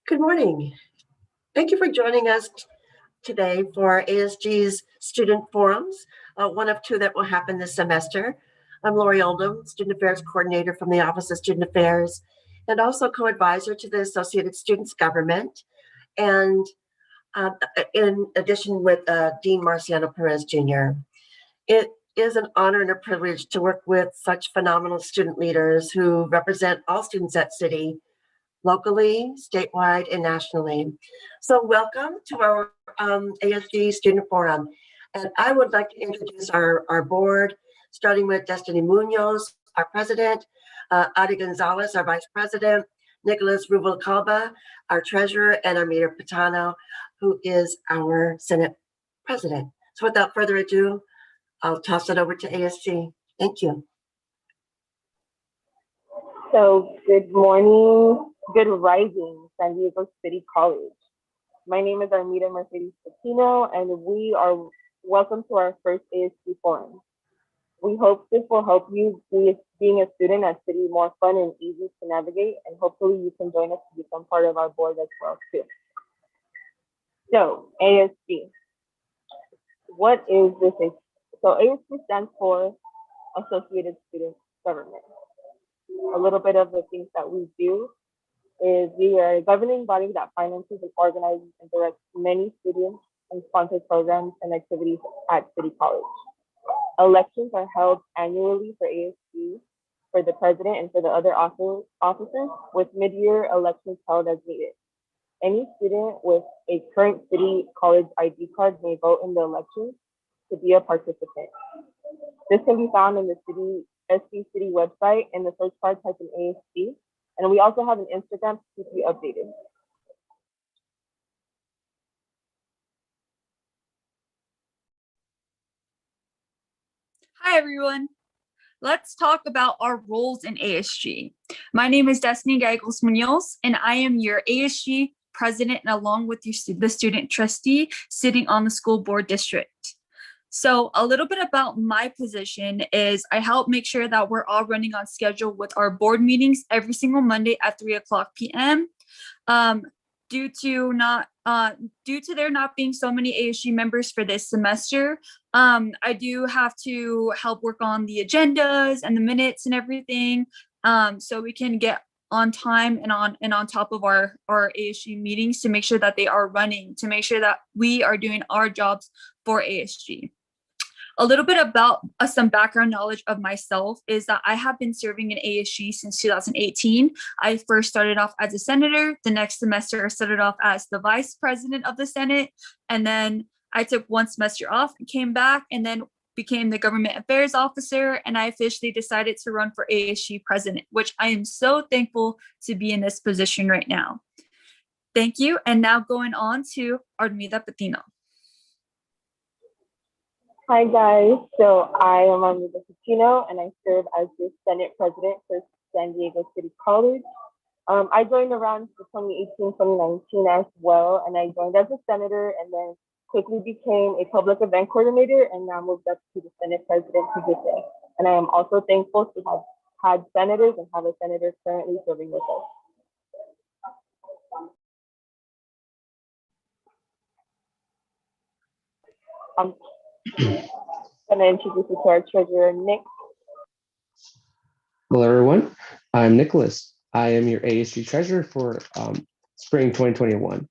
Good morning. Thank you for joining us today for ASG's Student Forums, one of two that will happen this semester. I'm Lori Oldham, Student Affairs Coordinator from the Office of Student Affairs, and also co-advisor to the Associated Students Government, and in addition with Dean Marciano Perez Jr. It is an honor and a privilege to work with such phenomenal student leaders who represent all students at City, locally, statewide, and nationally. So welcome to our ASG Student Forum. And I would like to introduce our board, starting with Destiny Munoz, our president, Ari Gonzalez, our vice president, Nicholas Rubalcaba, our treasurer, and Amir Patano, who is our Senate president. So without further ado, I'll toss it over to ASG. Thank you. So good morning, good rising, San Diego City College. My name is Armida Mercedes Patino, and we are welcome to our first ASG Forum. We hope this will help you being a student at City more fun and easy to navigate, and hopefully you can join us to become part of our board as well too. So ASG, what is this? So ASG stands for Associated Student Government. A little bit of the things that we do is we are a governing body that finances and organizes and directs many students and sponsored programs and activities at City College. Elections are held annually for ASG, for the president and for the other officers, with mid-year elections held as needed. Any student with a current City College ID card may vote in the elections to be a participant. This can be found in the SC City website. In the search bar, type in ASG. And we also have an Instagram to keep you updated. Hi, everyone. Let's talk about our roles in ASG. My name is Destiny Gallegos Munoz, and I am your ASG president, and along with the student trustee sitting on the school board district. So a little bit about my position is I help make sure that we're all running on schedule with our board meetings every single Monday at 3:00 p.m. Due to there not being so many ASG members for this semester, I do have to help work on the agendas and the minutes and everything, so we can get on time and on top of our ASG meetings to make sure that they are running, to make sure that we are doing our jobs for ASG. A little bit about some background knowledge of myself is that I have been serving in ASG since 2018. I first started off as a senator. The next semester I started off as the vice president of the Senate. And then I took one semester off and came back and then became the government affairs officer. And I officially decided to run for ASG president, which I am so thankful to be in this position right now. Thank you. And now going on to Armida Patino. Hi guys, so I am Armida Patino and I serve as the Senate President for San Diego City College. I joined around 2018-2019 as well, and I joined as a senator and then quickly became a public event coordinator and now moved up to the Senate President position. And I am also thankful to have had senators and have a senator currently serving with us. I'm going to introduce you to our treasurer, Nick. Hello, everyone. I'm Nicholas. I am your ASG treasurer for spring 2021.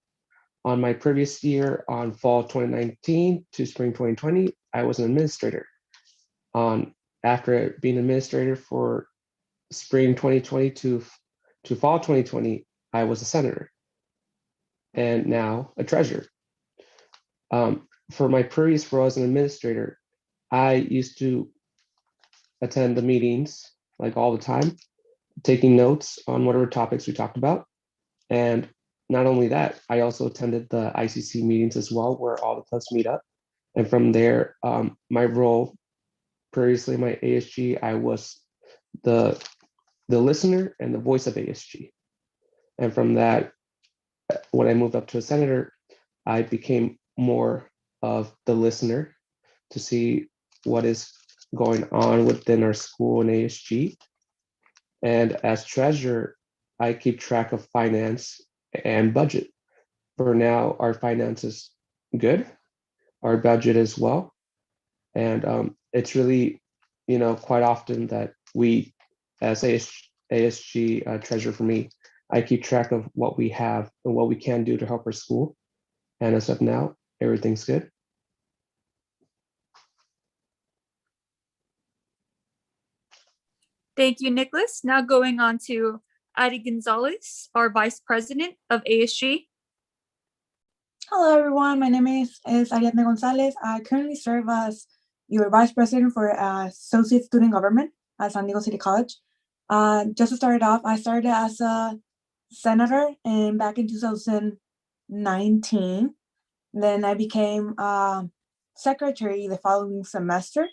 On my previous year, on fall 2019 to spring 2020, I was an administrator. After being administrator for spring 2020 to fall 2020, I was a senator and now a treasurer. For my previous role as an administrator, I used to attend the meetings like all the time, taking notes on whatever topics we talked about. And not only that, I also attended the ICC meetings as well, where all the clubs meet up. And from there, my role previously, my ASG, I was the listener and the voice of ASG. And from that, when I moved up to a senator, I became more of the listener to see what is going on within our school and ASG. And as treasurer, I keep track of finance and budget. For now, our finances good, our budget as well. And it's really, quite often that we, as ASG treasurer for me, I keep track of what we have and what we can do to help our school. And as of now, everything's good. Thank you, Nicholas. Now going on to Ari Gonzalez, our Vice President of ASG. Hello, everyone. My name is Ari Gonzalez. I currently serve as your Vice President for Associate Student Government at San Diego City College. Just to start it off, I started as a senator back in 2019. Then I became secretary the following semester.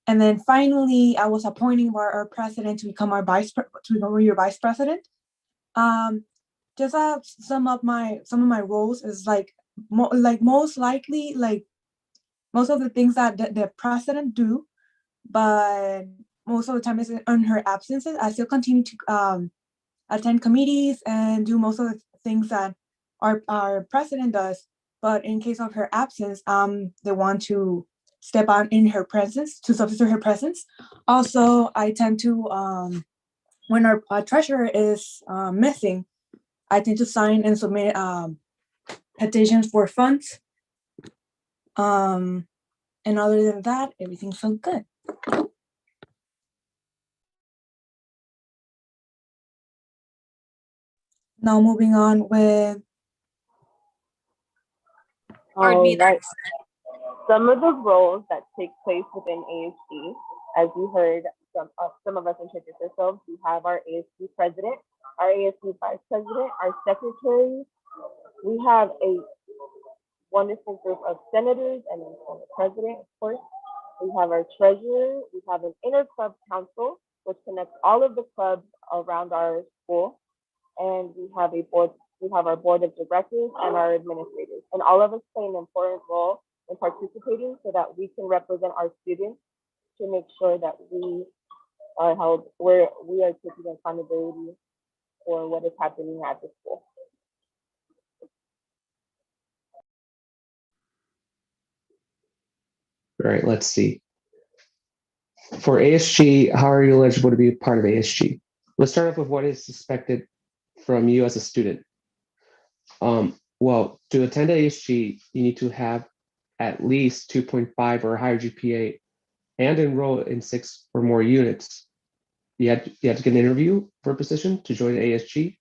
And then finally, I was appointed by our president to become your vice president. Just some of my roles is most likely most of the things that the president do, but most of the time is in her absences. I still continue to attend committees and do most of the things that our president does. But in case of her absence, I'm the one to step on in her presence to substitute her presence. Also, I tend to when our treasurer is missing, I tend to sign and submit petitions for funds. And other than that, everything's so good. Now moving on with. Pardon me, Right. Some of the roles that take place within ASG, as you heard some of us introduce ourselves, we have our ASG President, our ASG Vice President, our Secretary. We have a wonderful group of senators and the President, of course. We have our Treasurer. We have an Inter-Club Council, which connects all of the clubs around our school. And we have a board. We have our board of directors and our administrators. And all of us play an important role in participating so that we can represent our students to make sure that we are held where we are taking accountability for what is happening at the school. All right, let's see. For ASG, how are you eligible to be a part of ASG? Let's start off with what is expected from you as a student. Well, to attend ASG, you need to have at least 2.5 or a higher GPA and enroll in 6 or more units. You have to get an interview for a position to join ASG.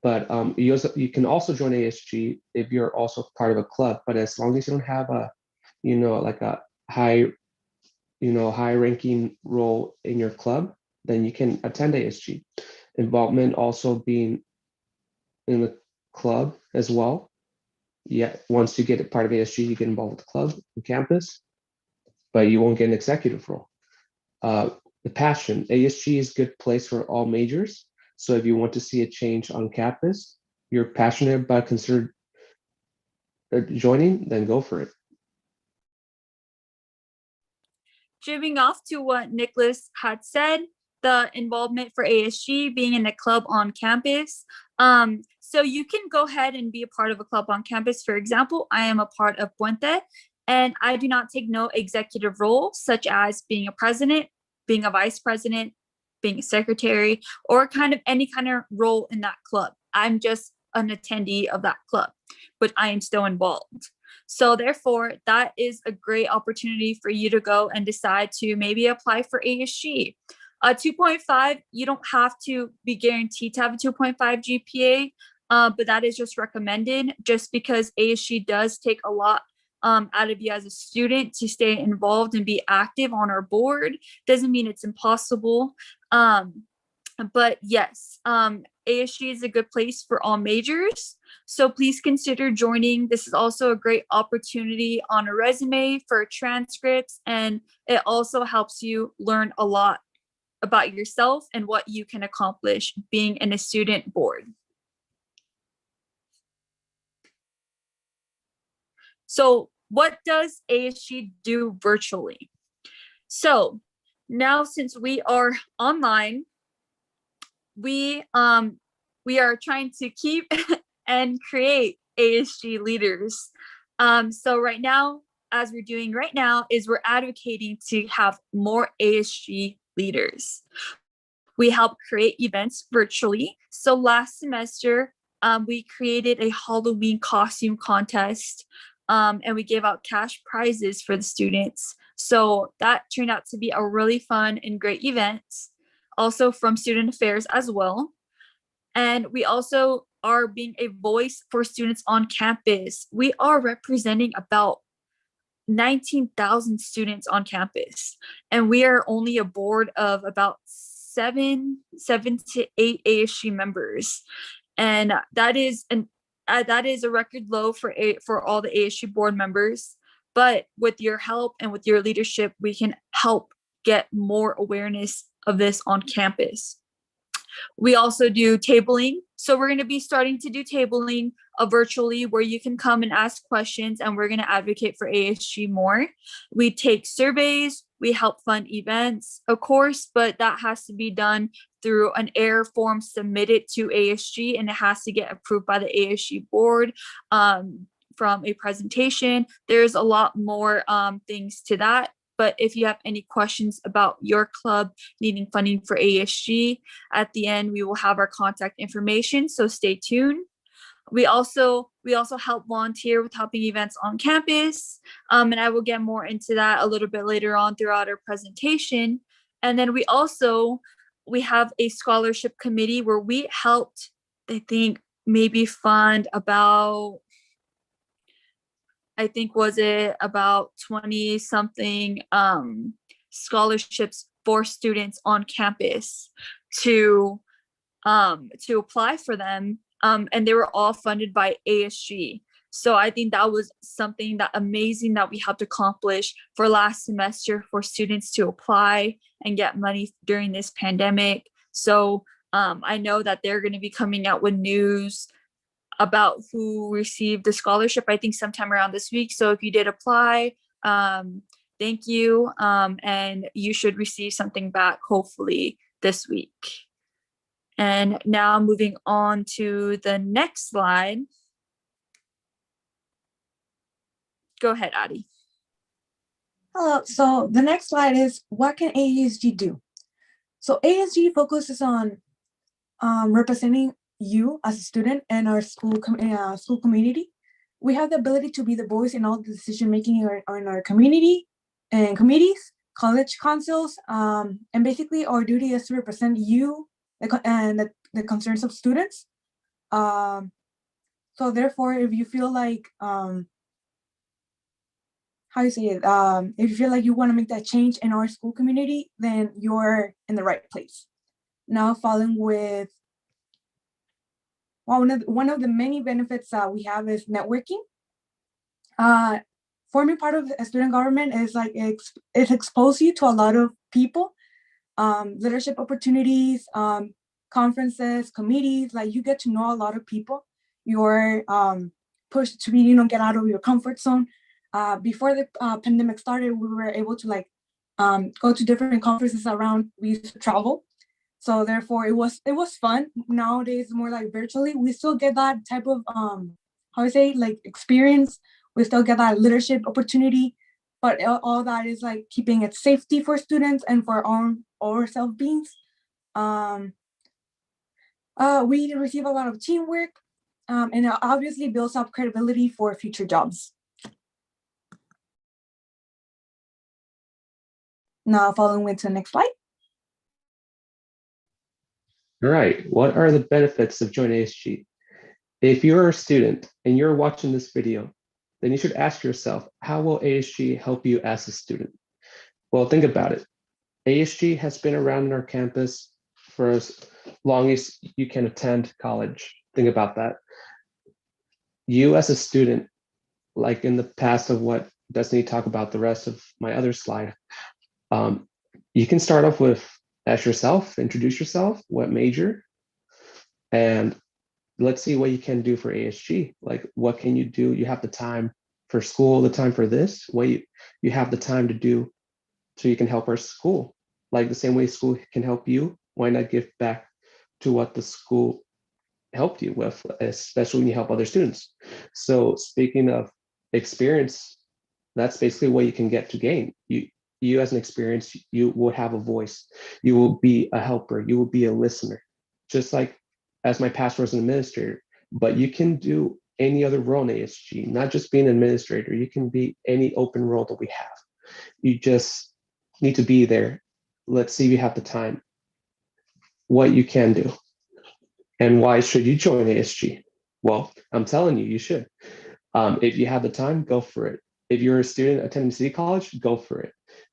But you can also join ASG if you're also part of a club. But as long as you don't have a, like a high ranking role in your club, then you can attend ASG. Involvement also being in the club as well. Yeah, once you get a part of ASG, you get involved with the club on campus, but you won't get an executive role. The passion, ASG is a good place for all majors. So if you want to see a change on campus, you're passionate about consider joining, then go for it. Giving off to what Nicholas had said, the involvement for ASG being in a club on campus. So you can go ahead and be a part of a club on campus. For example, I am a part of Puente, and I do not take no executive role, such as being a president, being a vice president, being a secretary, or any kind of role in that club. I'm just an attendee of that club, but I am still involved. So therefore, that is a great opportunity for you to go and decide to maybe apply for ASG. 2.5, you don't have to be guaranteed to have a 2.5 GPA, but that is just recommended just because ASG does take a lot out of you as a student to stay involved and be active on our board. Doesn't mean it's impossible. But yes, ASG is a good place for all majors. So please consider joining. This is also a great opportunity on a resume for transcripts, and it also helps you learn a lot about yourself and what you can accomplish being in a student board. So what does ASG do virtually? So now since we are online, we we are trying to keep and create ASG leaders. So right now, as we're doing right now, is we're advocating to have more ASG leaders. We help create events virtually. So last semester, we created a Halloween costume contest, and we gave out cash prizes for the students. So that turned out to be a really fun and great event, also from Student Affairs as well. And we also are being a voice for students on campus. We are representing about 19,000 students on campus, and we are only a board of about seven to eight ASG members, and that is a record low for all the ASG board members. But with your help and with your leadership, we can help get more awareness of this on campus. We also do tabling. So we're going to be starting to do tabling virtually, where you can come and ask questions, and we're going to advocate for ASG more. We take surveys, we help fund events, of course, but that has to be done through an error form submitted to ASG, and it has to get approved by the ASG board from a presentation. There's a lot more things to that. But if you have any questions about your club needing funding for ASG, at the end, we will have our contact information, so stay tuned. We also help volunteer with helping events on campus, and I will get more into that a little bit later on throughout our presentation. And then we have a scholarship committee where we helped, I think, maybe fund about, was it about 20 something scholarships for students on campus to apply for them, and they were all funded by ASG. So I think that was something amazing that we helped accomplish for last semester for students to apply and get money during this pandemic. So I know that they're going to be coming out with news about who received the scholarship, I think sometime around this week. So if you did apply, thank you. And you should receive something back hopefully this week. And now moving on to the next slide. Go ahead, Adi. Hello. So the next slide is, what can ASG do? So ASG focuses on representing you as a student and our school community. We have the ability to be the voice in all the decision making in our community and committees, college councils, and basically our duty is to represent you and the concerns of students. So therefore, if you feel like if you feel like you want to make that change in our school community, then you're in the right place. Now, following with one of the many benefits that we have is networking. Forming part of a student government is like it exposes you to a lot of people, leadership opportunities, conferences, committees. Like you get to know a lot of people. You're pushed to get out of your comfort zone. Before the pandemic started, we were able to go to different conferences around. We used to travel. So therefore it was fun. Nowadays, more like virtually, we still get that type of experience. We still get that leadership opportunity, but all that is like keeping it safety for students and for our self-beings. We receive a lot of teamwork, and it obviously builds up credibility for future jobs. Now following into the next slide. All right, what are the benefits of joining ASG? If you're a student and you're watching this video, then you should ask yourself, how will ASG help you as a student? Well, think about it. ASG has been around in our campus for as long as you can attend college. Think about that. You as a student, like in the past of what Destiny talked about, the rest of my other slide, you can start off with ask yourself, introduce yourself, what major, and let's see what you can do for ASG. Like, what can you do? You have the time for school, the time for this, what you have the time to do so you can help our school. Like the same way school can help you, why not give back to what the school helped you with, especially when you help other students. So speaking of experience, that's basically what you can get to gain. You as an experience, you will have a voice. You will be a helper. You will be a listener, just like as my past was an administrator. But you can do any other role in ASG, not just being an administrator. You can be any open role that we have. You just need to be there. Let's see if you have the time. What you can do. And why should you join ASG? Well, I'm telling you, you should. If you have the time, go for it. If you're a student attending City College, go for it.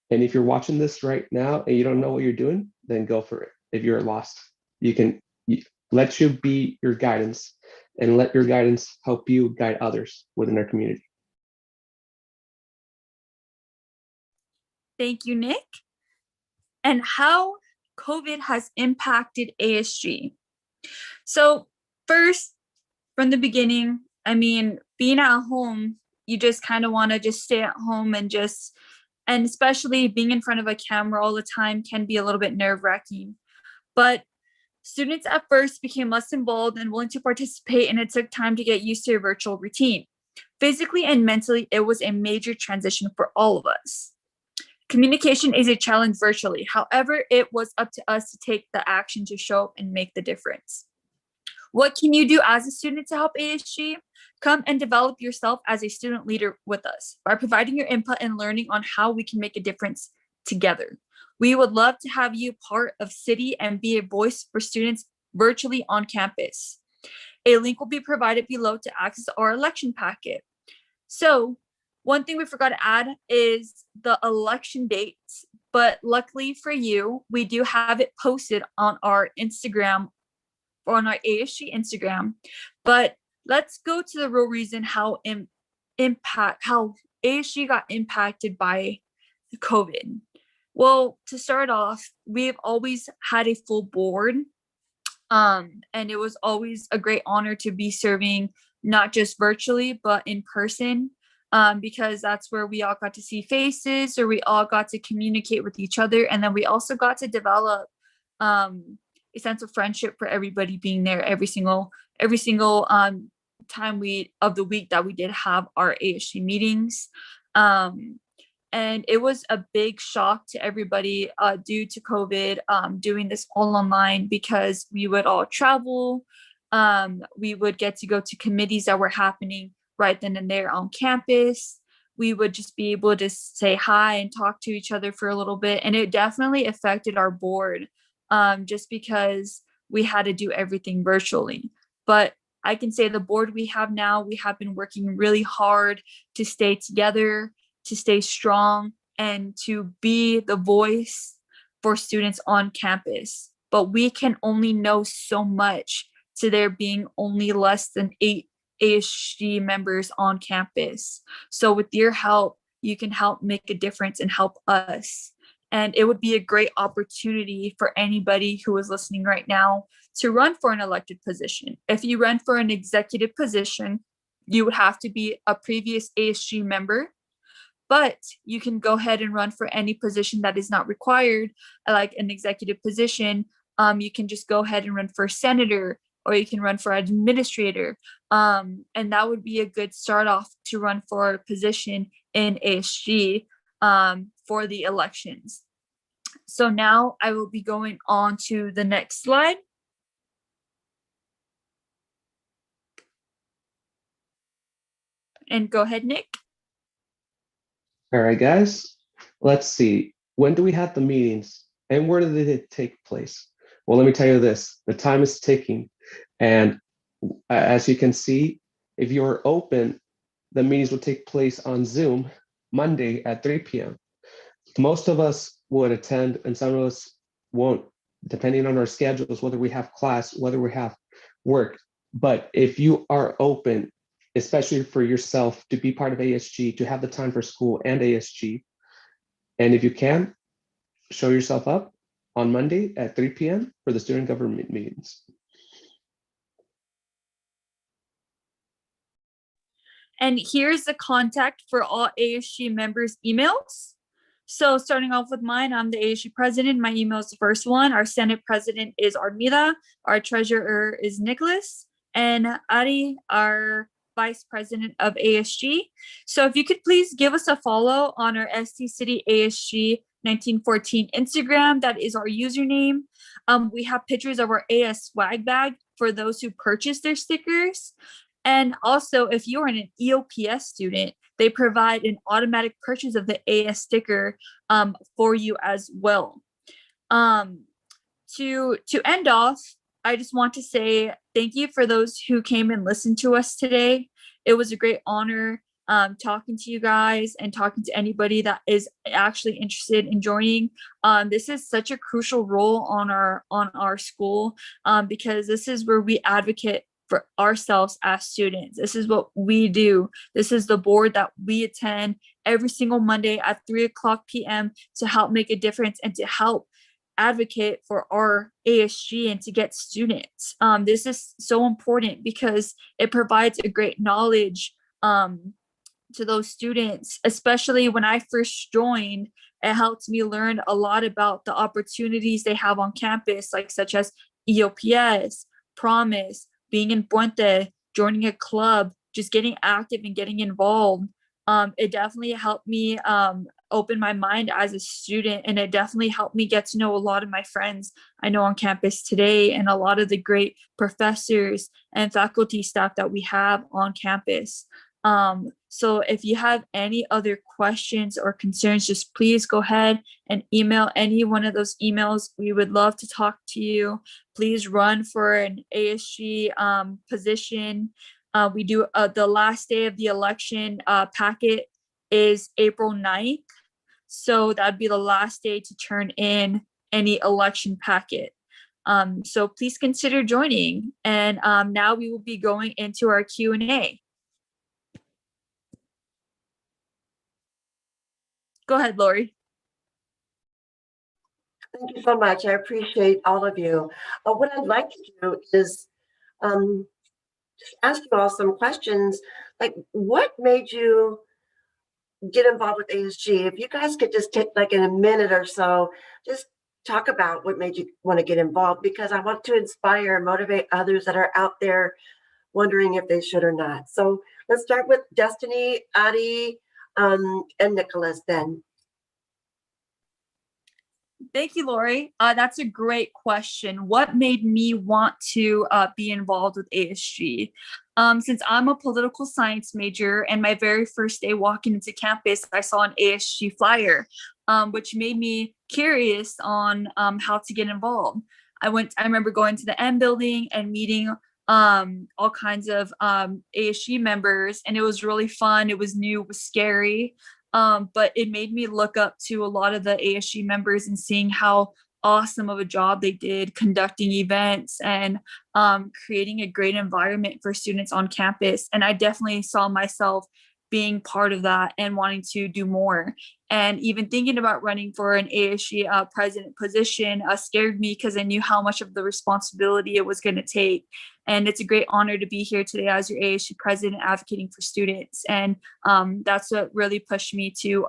And if you're watching this right now and you don't know what you're doing, then go for it. If you're lost, let you be your guidance, and let your guidance help you guide others within our community. Thank you, Nick. And how COVID has impacted ASG. So first, from the beginning, I mean, being at home, you just kind of want to just stay at home and especially being in front of a camera all the time can be a little bit nerve-wracking. But students at first became less involved and willing to participate, and it took time to get used to a virtual routine. Physically and mentally, it was a major transition for all of us. Communication is a challenge virtually. However, it was up to us to take the action to show up and make the difference. What can you do as a student to help ASG? Come and develop yourself as a student leader with us by providing your input and learning on how we can make a difference together. We would love to have you part of City and be a voice for students virtually on campus. A link will be provided below to access our election packet. So one thing we forgot to add is the election dates, but luckily for you, we do have it posted on our Instagram, or on our ASG Instagram. But let's go to the real reason how ASG got impacted by COVID. Well, to start off, we've always had a full board, and it was always a great honor to be serving not just virtually but in person, because that's where we all got to see faces, or we all got to communicate with each other, and then we also got to develop a sense of friendship for everybody being there every single time of the week that we did have our ASG meetings. And it was a big shock to everybody due to COVID, doing this all online, because we would all travel. We would get to go to committees that were happening right then and there on campus. We would just be able to say hi and talk to each other for a little bit. And it definitely affected our board, just because we had to do everything virtually. But I can say the board we have now, we have been working really hard to stay together, to stay strong, and to be the voice for students on campus. But we can only know so much to there being only less than 8 ASG members on campus. So with your help, you can help make a difference and help us. And it would be a great opportunity for anybody who is listening right now to run for an elected position. If you run for an executive position, you would have to be a previous ASG member, but you can go ahead and run for any position that is not required, like an executive position. You can just go ahead and run for senator, or you can run for administrator. And that would be a good start off to run for a position in ASG for the elections. So now I will be going on to the next slide. And go ahead, Nick. All right, guys, let's see. When do we have the meetings and where did they take place? Well, let me tell you this, the time is ticking. And as you can see, if you're open, the meetings will take place on Zoom Monday at 3 p.m. Most of us would attend and some of us won't, depending on our schedules, whether we have class, whether we have work. But if you are open, especially for yourself to be part of ASG, to have the time for school and ASG, and if you can, show yourself up on Monday at 3 p.m. for the student government meetings. And here's the contact for all ASG members' emails. So starting off with mine, I'm the ASG President. My email is the first one. Our Senate President is Armida. Our Treasurer is Nicholas. and Ari, our Vice President of ASG. So if you could please give us a follow on our ST City ASG 1914 Instagram, that is our username. We have pictures of our AS swag bag for those who purchase their stickers. And also, if you are an EOPS student, they provide an automatic purchase of the AS sticker for you as well. To end off, I just want to say thank you for those who came and listened to us today. It was a great honor talking to you guys and talking to anybody that is actually interested in joining. This is such a crucial role on our school because this is where we advocate for ourselves as students. This is what we do. This is the board that we attend every single Monday at 3:00 p.m. to help make a difference and to help advocate for our ASG and to get students. This is so important because it provides a great knowledge to those students, especially when I first joined. It helped me learn a lot about the opportunities they have on campus, like such as EOPS, Promise, being in Puente, joining a club, just getting active and getting involved. It definitely helped me open my mind as a student, and it definitely helped me get to know a lot of my friends I know on campus today and a lot of the great professors and faculty staff that we have on campus. So if you have any other questions or concerns, just please go ahead and email any one of those emails. We would love to talk to you. Please run for an ASG position. We do the last day of the election packet is April 9th. So that'd be the last day to turn in any election packet. So please consider joining. And now we will be going into our Q&A. Go ahead, Lori. Thank you so much. I appreciate all of you. What I'd like to do is just ask you all some questions, like what made you get involved with ASG? If you guys could just take like in a minute or so, just talk about what made you want to get involved, because I want to inspire and motivate others that are out there wondering if they should or not. So let's start with Destiny, Ari, and Nicholas then. Thank you, Lori. That's a great question. What made me want to be involved with ASG? Since I'm a political science major, and my very first day walking into campus, I saw an ASG flyer, which made me curious on how to get involved. I remember going to the M building and meeting all kinds of ASG members, and it was really fun. It was new, it was scary. But it made me look up to a lot of the ASG members and seeing how awesome of a job they did conducting events and creating a great environment for students on campus. And I definitely saw myself being part of that and wanting to do more. And even thinking about running for an ASG president position scared me because I knew how much of the responsibility it was going to take. And it's a great honor to be here today as your ASG president advocating for students. And that's what really pushed me to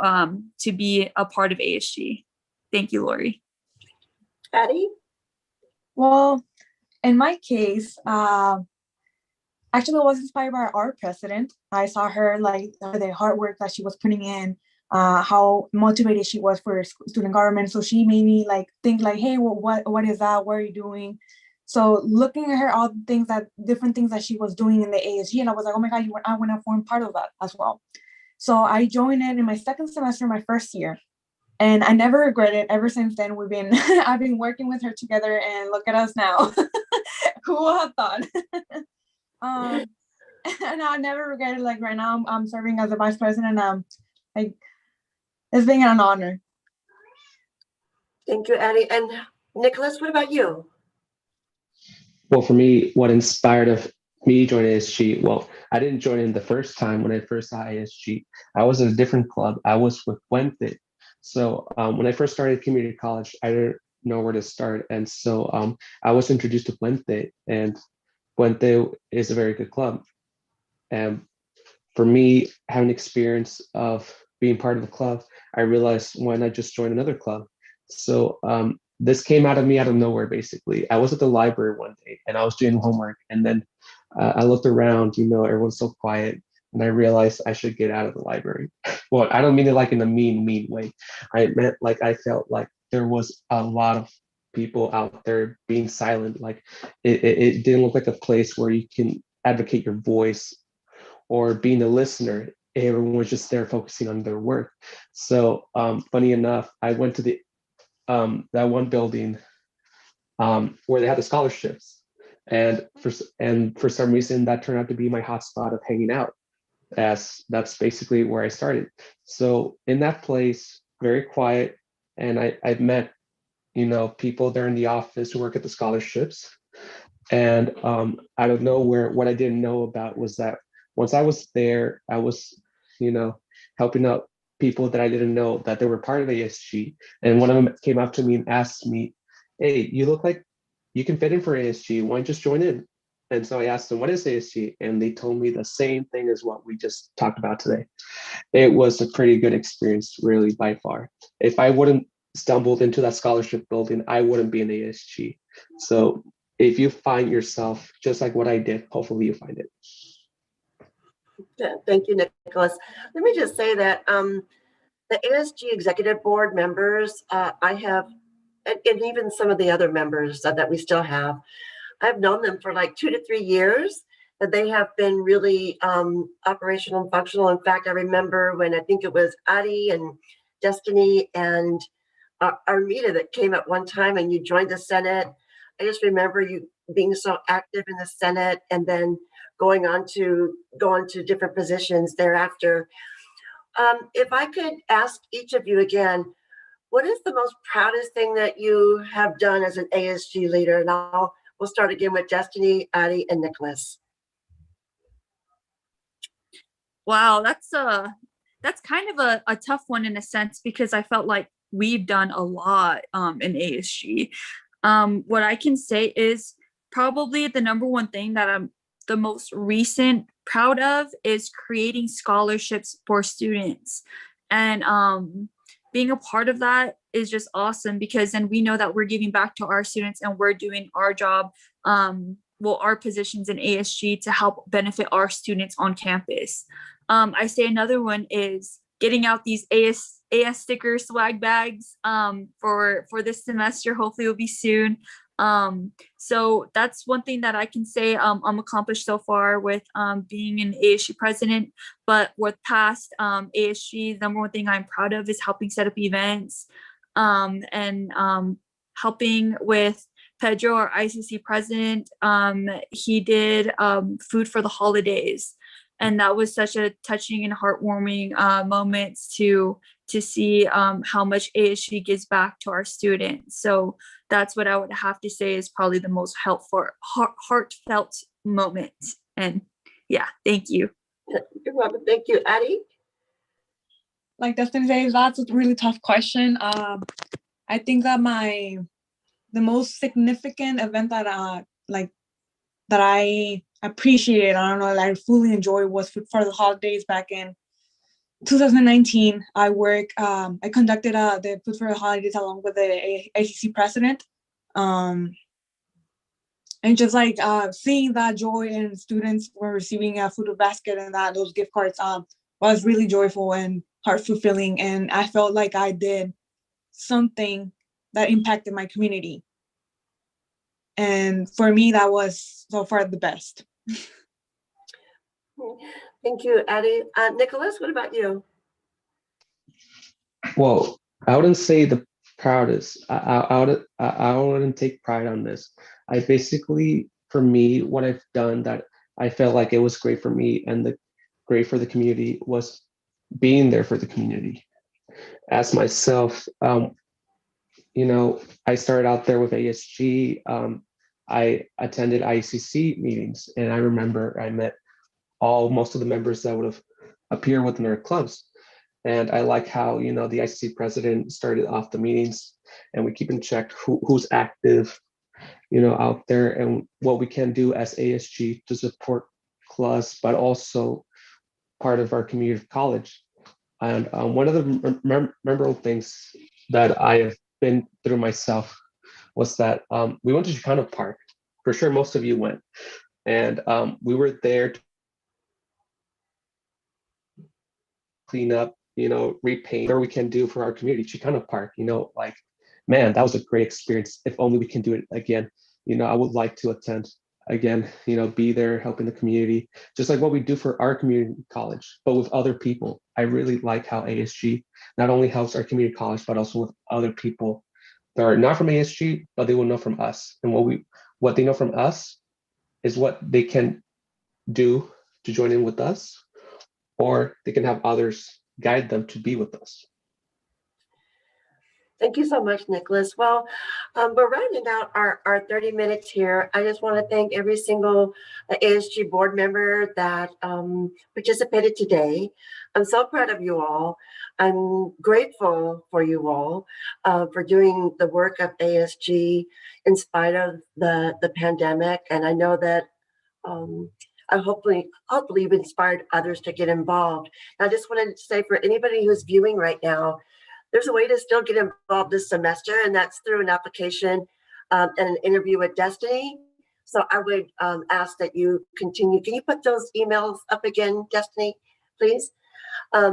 be a part of ASG. Thank you, Lori. Patty? Well, in my case, actually I was inspired by our president. I saw her, like the hard work that she was putting in, how motivated she was for student government. So she made me like think like, hey, well, what is that? What are you doing? So looking at her, all the things different things that she was doing in the ASG, and I was like, oh my God, I want to form part of that as well. So I joined it in my second semester, my first year. And I never regret it. Ever since then, I've been working with her together, and look at us now. Who would have thought? And I never regret it. Like right now, I'm serving as a vice president. Like it's being an honor. Thank you, Addie. And Nicholas, what about you? Well, for me, what inspired of me joining ASG, well, I didn't join in the first time when I first saw ASG. I was in a different club. I was with Puente. So when I first started community college, I didn't know where to start. And so I was introduced to Puente, and Puente is a very good club. And for me, having experience of being part of the club, I realized why not just join another club? So this came out of me out of nowhere, basically. I was at the library one day and I was doing homework, and then I looked around, everyone's so quiet, and I realized I should get out of the library. Well, I don't mean it like in a mean way. I meant like I felt like there was a lot of people out there being silent. Like it didn't look like a place where you can advocate your voice or being a listener. Everyone was just there focusing on their work. So funny enough, I went to that one building where they had the scholarships, and for some reason that turned out to be my hotspot of hanging out, as that's basically where I started. So in that place, very quiet, and I've met people there in the office who work at the scholarships. And out of nowhere, what I didn't know about was that once I was there, I was helping out people that I didn't know that they were part of ASG. And one of them came up to me and asked me, "Hey, you look like you can fit in for ASG. Why don't you just join in?" And so I asked them, "What is ASG?" And they told me the same thing as what we just talked about today. It was a pretty good experience, really, by far. If I wouldn't stumbled into that scholarship building, I wouldn't be in ASG. So if you find yourself just like what I did, hopefully you find it. Yeah, thank you, Nicholas. Let me just say that the ASG executive board members, I have, and even some of the other members that we still have, I've known them for like 2 to 3 years. That they have been really operational and functional. In fact, I remember when I think it was Ari and Destiny and Armida that came at one time, and you joined the Senate. I just remember you being so active in the Senate, and then going on to different positions thereafter. If I could ask each of you again, what is the most proudest thing that you have done as an ASG leader? And we'll start again with Destiny, Ari, and Nicholas. Wow, that's kind of a tough one in a sense, because I felt like we've done a lot in ASG. What I can say is probably the number one thing that I'm the most recent proud of is creating scholarships for students. And being a part of that is just awesome, because then we know that we're giving back to our students and we're doing our job, our positions in ASG to help benefit our students on campus. I say another one is getting out these AS sticker swag bags for this semester. Hopefully it'll be soon. So that's one thing that I can say I'm accomplished so far with being an ASG president. But with past ASG, the number one thing I'm proud of is helping set up events and helping with Pedro, our ICC president. He did food for the holidays. And that was such a touching and heartwarming moment to see how much ASG gives back to our students. So that's what I would have to say is probably the most heartfelt moment. And yeah, thank you. You're welcome. Thank you, Ari. Like Dustin says, that's a really tough question. I think that the most significant event that I appreciate, I don't know, I fully enjoy was Food for the Holidays back in 2019. I conducted the Food for the Holidays along with the ACC president. And just like seeing that joy in students were receiving a food basket and those gift cards was really joyful and heart fulfilling. And I felt like I did something that impacted my community. And for me, that was so far the best. Thank you, Ari. Nicholas, what about you? Well, I wouldn't say the proudest. I wouldn't take pride on this. I basically, for me, what I've done that I felt like it was great for me and great for the community was being there for the community. As myself, I started out there with ASG. I attended ICC meetings, and I remember I met most of the members that would have appeared within our clubs. And I like how, the ICC president started off the meetings, and we keep in check who's active, out there, and what we can do as ASG to support clubs, but also part of our community college. And one of the memorable things that I have been through myself was that we went to Chicano Park. For sure, most of you went. And we were there to clean up, repaint, whatever we can do for our community, Chicano Park, like, man, that was a great experience. If only we can do it again. I would like to attend again, be there helping the community, just like what we do for our community college, but with other people. I really like how ASG not only helps our community college, but also with other people that are not from ASG, but they will know from us. And what they know from us is what they can do to join in with us, or they can have others guide them to be with us. Thank you so much, Nicholas. Well, we're rounding out our 30 minutes here. I just want to thank every single ASG board member that participated today. I'm so proud of you all. I'm grateful for you all for doing the work of ASG in spite of the pandemic. And I know that I hopefully you've inspired others to get involved. I just wanted to say for anybody who's viewing right now, there's a way to still get involved this semester, and that's through an application and an interview with Destiny. So I would ask that you continue. Can you put those emails up again, Destiny, please? I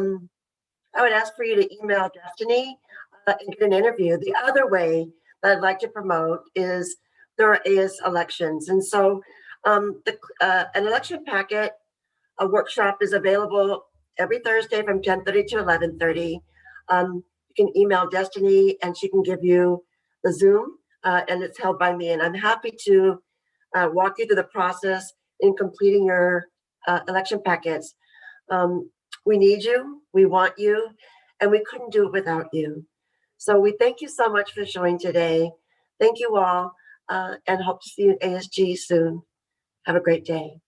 would ask for you to email Destiny and get an interview. The other way that I'd like to promote is there are AS elections. And so an election packet, a workshop is available every Thursday from 10:30 to 11:30. You can email Destiny and she can give you the Zoom and it's held by me. And I'm happy to walk you through the process in completing your election packets. We need you, we want you, and we couldn't do it without you. So we thank you so much for showing today. Thank you all and hope to see you at ASG soon. Have a great day.